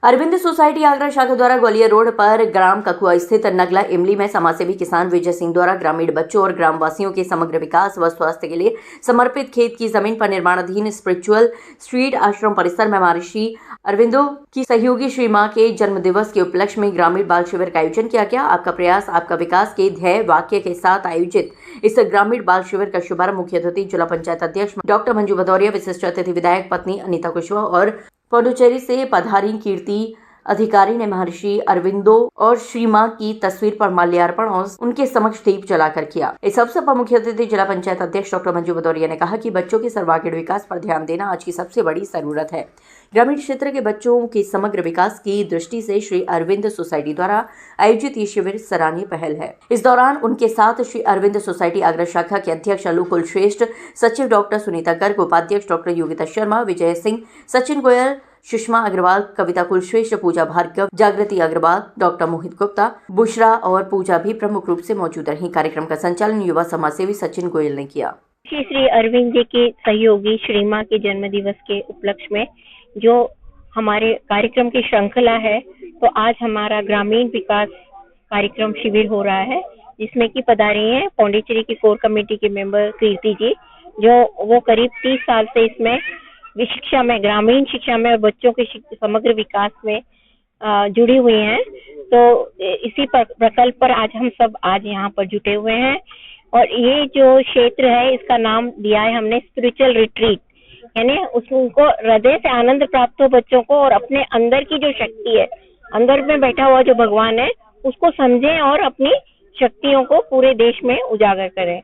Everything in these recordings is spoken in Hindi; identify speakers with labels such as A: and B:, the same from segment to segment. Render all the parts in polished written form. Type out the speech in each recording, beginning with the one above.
A: अरविंद सोसाइटी आगरा शाखा द्वारा ग्वालियर रोड पर ग्राम ककुआ स्थित नगला इमली में समाजसेवी किसान विजय सिंह द्वारा ग्रामीण बच्चों और ग्रामवासियों के समग्र विकास व स्वास्थ्य के लिए समर्पित खेत की जमीन पर निर्माणाधीन स्पिरिचुअल स्ट्रीट आश्रम परिसर में महर्षि अरविंदो की सहयोगी श्री मां के जन्म दिवस के उपलक्ष्य में ग्रामीण बाल शिविर का आयोजन किया गया। आपका प्रयास आपका विकास के ध्येय वाक्य के साथ आयोजित इस ग्रामीण बाल शिविर का शुभारंभ मुख्य अतिथि जिला पंचायत अध्यक्ष डॉक्टर मंजू भदौरिया, विशिष्ट अतिथि विधायक पत्नी अनीता कुशवाहा और पौंडुचेरी से पधारी कीर्ति अधिकारी ने महर्षि अरविंदो और श्री मां की तस्वीर पर माल्यार्पण और उनके समक्ष दीप जलाकर किया। इस अवसर पर मुख्य अतिथि जिला पंचायत अध्यक्ष डॉक्टर मंजू भदौरिया ने कहा कि बच्चों के सर्वांगीण विकास पर ध्यान देना आज की सबसे बड़ी जरूरत है। ग्रामीण क्षेत्र के बच्चों के समग्र विकास की दृष्टि से श्री अरविंद सोसाइटी द्वारा आयोजित ये शिविर सराहनीय पहल है। इस दौरान उनके साथ श्री अरविंद सोसाइटी आगरा शाखा के अध्यक्ष अलू कुलश्रेष्ठ, सचिव डॉक्टर सुनीता गर्ग, उपाध्यक्ष डॉक्टर योगिता शर्मा, विजय सिंह, सचिन गोयल, सुषमा अग्रवाल, कविता कुलश्रेष्ठ, पूजा भार्गव, जागृति अग्रवाल, डॉक्टर मोहित गुप्ता, बुशरा और पूजा भी प्रमुख रूप से मौजूद रही। कार्यक्रम का संचालन युवा समाजसेवी सचिन गोयल ने किया।
B: श्री अरविंद जी के सहयोगी श्री मां के जन्म दिवस के उपलक्ष्य में जो हमारे कार्यक्रम की श्रृंखला है, तो आज हमारा ग्रामीण विकास कार्यक्रम शिविर हो रहा है, जिसमें कि पधारी हैं पौंडीचेरी की कोर कमेटी के मेंबर कीर्ति जी, जो वो करीब 30 साल से इसमें शिक्षा में, ग्रामीण शिक्षा में और बच्चों के समग्र विकास में जुड़ी हुई हैं। तो इसी प्रकल्प पर आज हम सब आज यहाँ पर जुटे हुए हैं और ये जो क्षेत्र है इसका नाम दिया है हमने स्पिरिचुअल रिट्रीट, यानी उनको हृदय से आनंद प्राप्त हो बच्चों को और अपने अंदर की जो शक्ति है, अंदर में बैठा हुआ जो भगवान है, उसको समझें और अपनी शक्तियों को पूरे देश में उजागर करें।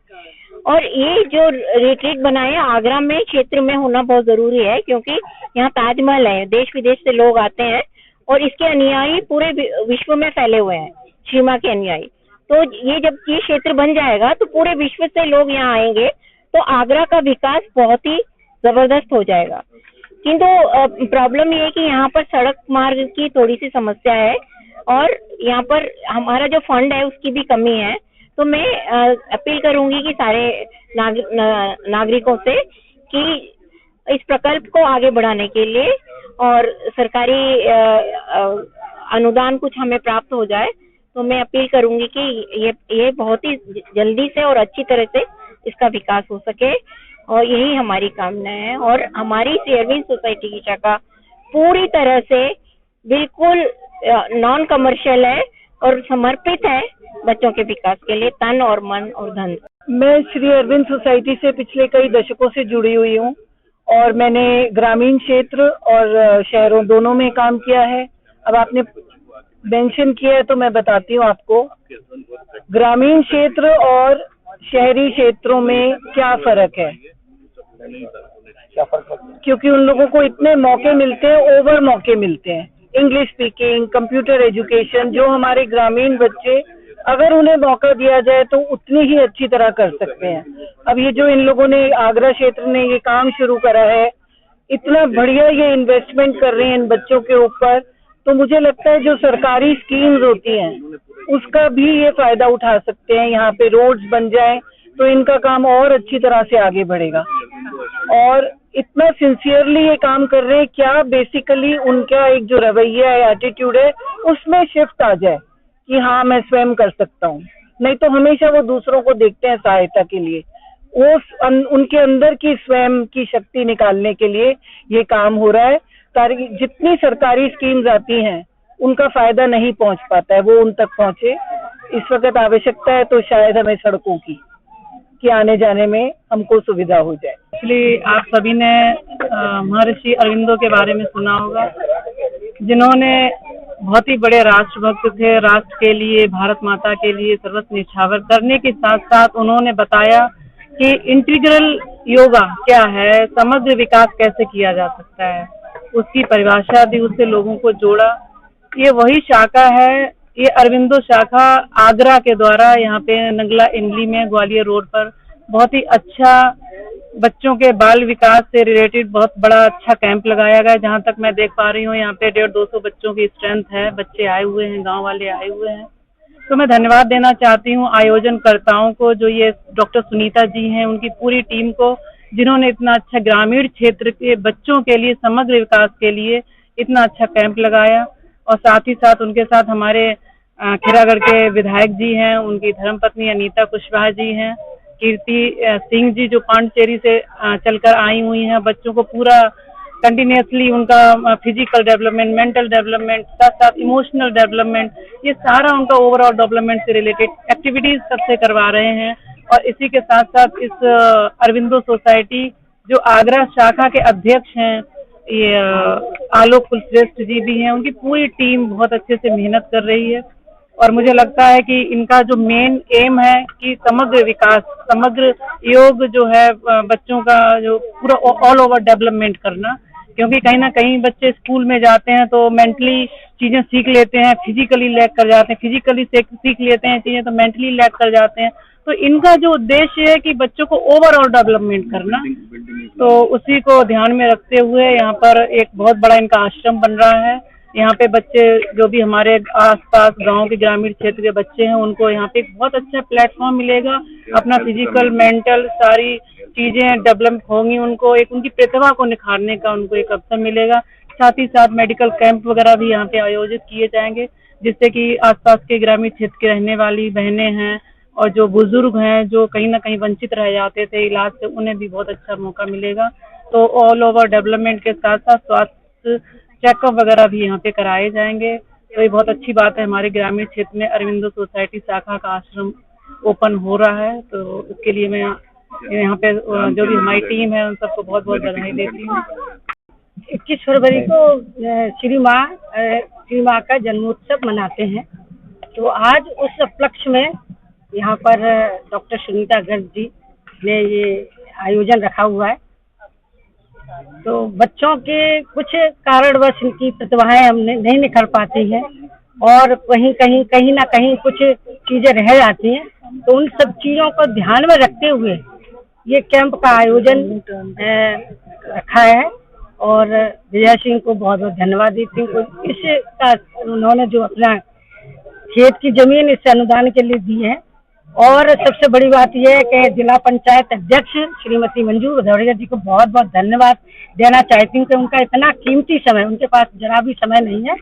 B: और ये जो रिट्रीट बनाए आगरा में क्षेत्र में होना बहुत जरूरी है, क्योंकि यहाँ ताजमहल है, देश विदेश से लोग आते हैं और इसके अनुयायी पूरे विश्व में फैले हुए हैं, श्री मां के अनुयायी। तो ये जब ये क्षेत्र बन जाएगा तो पूरे विश्व से लोग यहाँ आएंगे, तो आगरा का विकास बहुत ही जबरदस्त हो जाएगा। किंतु प्रॉब्लम ये है कि यहाँ पर सड़क मार्ग की थोड़ी सी समस्या है और यहाँ पर हमारा जो फंड है उसकी भी कमी है। तो मैं अपील करूंगी कि सारे नागरिकों से कि इस प्रकल्प को आगे बढ़ाने के लिए और सरकारी अनुदान कुछ हमें प्राप्त हो जाए, तो मैं अपील करूंगी कि ये बहुत ही जल्दी से और अच्छी तरह से इसका विकास हो सके, और यही हमारी कामना है। और हमारी श्री अरविंद सोसाइटी की शाखा पूरी तरह से बिल्कुल नॉन कमर्शियल है और समर्पित है बच्चों के विकास के लिए, तन और मन और धन।
C: मैं श्री अरविंद सोसाइटी से पिछले कई दशकों से जुड़ी हुई हूँ और मैंने ग्रामीण क्षेत्र और शहरों दोनों में काम किया है। अब आपने मेंशन किया है तो मैं बताती हूँ आपको, ग्रामीण क्षेत्र और शहरी क्षेत्रों में क्या फर्क है। क्योंकि उन लोगों को इतने मौके मिलते हैं, ओवर मौके मिलते हैं, इंग्लिश स्पीकिंग, कंप्यूटर एजुकेशन, जो हमारे ग्रामीण बच्चे अगर उन्हें मौका दिया जाए तो उतनी ही अच्छी तरह कर सकते हैं। अब ये जो इन लोगों ने आगरा क्षेत्र ने ये काम शुरू करा है, इतना बढ़िया ये इन्वेस्टमेंट कर रहे हैं इन बच्चों के ऊपर, तो मुझे लगता है जो सरकारी स्कीम्स होती हैं उसका भी ये फायदा उठा सकते हैं। यहाँ पे रोड्स बन जाए तो इनका काम और अच्छी तरह से आगे बढ़ेगा। और इतना सिंसियरली ये काम कर रहे हैं, क्या बेसिकली उनका एक जो रवैया है, एटीट्यूड है, उसमें शिफ्ट आ जाए कि हाँ मैं स्वयं कर सकता हूँ। नहीं तो हमेशा वो दूसरों को देखते हैं सहायता के लिए, वो उनके अंदर की स्वयं की शक्ति निकालने के लिए ये काम हो रहा है। जितनी सरकारी स्कीम्स आती हैं उनका फायदा नहीं पहुंच पाता है, वो उन तक पहुंचे। इस वक्त आवश्यकता है तो शायद हमें सड़कों की आने जाने में हमको सुविधा हो जाए।
D: इसलिए आप सभी ने महर्षि अरविंदो के बारे में सुना होगा, जिन्होंने बहुत ही बड़े राष्ट्रभक्त थे। राष्ट्र के लिए, भारत माता के लिए सर्वस्व न्यौछावर करने के साथ साथ उन्होंने बताया कि इंटीग्रल योगा क्या है, समग्र विकास कैसे किया जा सकता है, उसकी परिभाषा दी, उससे लोगों को जोड़ा। ये वही शाखा है, ये अरविंदो शाखा आगरा के द्वारा यहाँ पे नगला इमली में ग्वालियर रोड पर बहुत ही अच्छा बच्चों के बाल विकास से रिलेटेड बहुत बड़ा अच्छा कैंप लगाया गया है। जहाँ तक मैं देख पा रही हूँ यहाँ पे 150-200 बच्चों की स्ट्रेंथ है, बच्चे आए हुए हैं, गांव वाले आए हुए हैं। तो मैं धन्यवाद देना चाहती हूँ आयोजनकर्ताओं को, जो ये डॉक्टर सुनीता जी हैं, उनकी पूरी टीम को, जिन्होंने इतना अच्छा ग्रामीण क्षेत्र के बच्चों के लिए समग्र विकास के लिए इतना अच्छा कैंप लगाया। और साथ ही साथ उनके साथ हमारे खिरागढ़ के विधायक जी हैं, उनकी धर्मपत्नी अनीता कुशवाहा जी हैं, कीर्ति सिंह जी जो पांडिचेरी से चलकर आई हुई हैं। बच्चों को पूरा कंटिन्यूसली उनका फिजिकल डेवलपमेंट, मेंटल डेवलपमेंट, साथ साथ इमोशनल डेवलपमेंट, ये सारा उनका ओवरऑल डेवलपमेंट से रिलेटेड एक्टिविटीज सबसे करवा रहे हैं। और इसी के साथ साथ इस अरविंदो सोसाइटी जो आगरा शाखा के अध्यक्ष हैं, ये आलोक कुलश्रेष्ठ जी भी हैं, उनकी पूरी टीम बहुत अच्छे से मेहनत कर रही है। और मुझे लगता है कि इनका जो मेन एम है कि समग्र विकास, समग्र योग जो है बच्चों का जो पूरा ऑल ओवर डेवलपमेंट करना, क्योंकि कहीं ना कहीं बच्चे स्कूल में जाते हैं तो मेंटली चीजें सीख लेते हैं, फिजिकली लैग कर जाते हैं, फिजिकली सीख लेते हैं चीजें तो मेंटली लैग कर जाते हैं। तो इनका जो उद्देश्य है कि बच्चों को ओवरऑल डेवलपमेंट करना, तो उसी को ध्यान में रखते हुए यहाँ पर एक बहुत बड़ा इनका आश्रम बन रहा है। यहाँ पे बच्चे जो भी हमारे आसपास गांव के ग्रामीण क्षेत्र के बच्चे हैं, उनको यहाँ पे एक बहुत अच्छा प्लेटफॉर्म मिलेगा। अपना फिजिकल, मेंटल सारी चीजें डेवलप होंगी, उनको एक उनकी प्रतिभा को निखारने का उनको एक अवसर मिलेगा। साथ ही साथ मेडिकल कैंप वगैरह भी यहाँ पे आयोजित किए जाएंगे, जिससे कि आसपास के ग्रामीण क्षेत्र के रहने वाली बहनें हैं और जो बुजुर्ग हैं जो कहीं ना कहीं वंचित रह जाते थे इलाज से, उन्हें भी बहुत अच्छा मौका मिलेगा। तो ऑल ओवर डेवलपमेंट के साथ साथ स्वास्थ्य चेकअप वगैरह भी यहाँ पे कराए जाएंगे। तो ये बहुत अच्छी बात है, हमारे ग्रामीण क्षेत्र में अरविंदो सोसाइटी शाखा का आश्रम ओपन हो रहा है। तो उसके लिए मैं यहाँ पे जो भी हमारी टीम है उन सबको बहुत बहुत बधाई देती हूँ।
E: 21 फरवरी को श्री माँ का जन्मोत्सव मनाते हैं। तो आज उस उपलक्ष्य में यहाँ पर डॉक्टर सुनीता गर्ग जी ने ये आयोजन रखा हुआ है। तो बच्चों के कुछ कारणवश इनकी प्रतिभाएं हमने नहीं निखर पाती हैं और कहीं ना कहीं कुछ चीजें रह जाती हैं। तो उन सब चीजों को ध्यान में रखते हुए ये कैंप का आयोजन रखा है। और विजय सिंह को बहुत बहुत धन्यवाद देती हूँ। इसका उन्होंने जो अपना खेत की जमीन इस अनुदान के लिए दी है। और सबसे बड़ी बात यह है कि जिला पंचायत अध्यक्ष श्रीमती मंजू भदौरिया जी को बहुत बहुत धन्यवाद देना चाहती हूँ कि उनका इतना कीमती समय, उनके पास जरा भी समय नहीं है।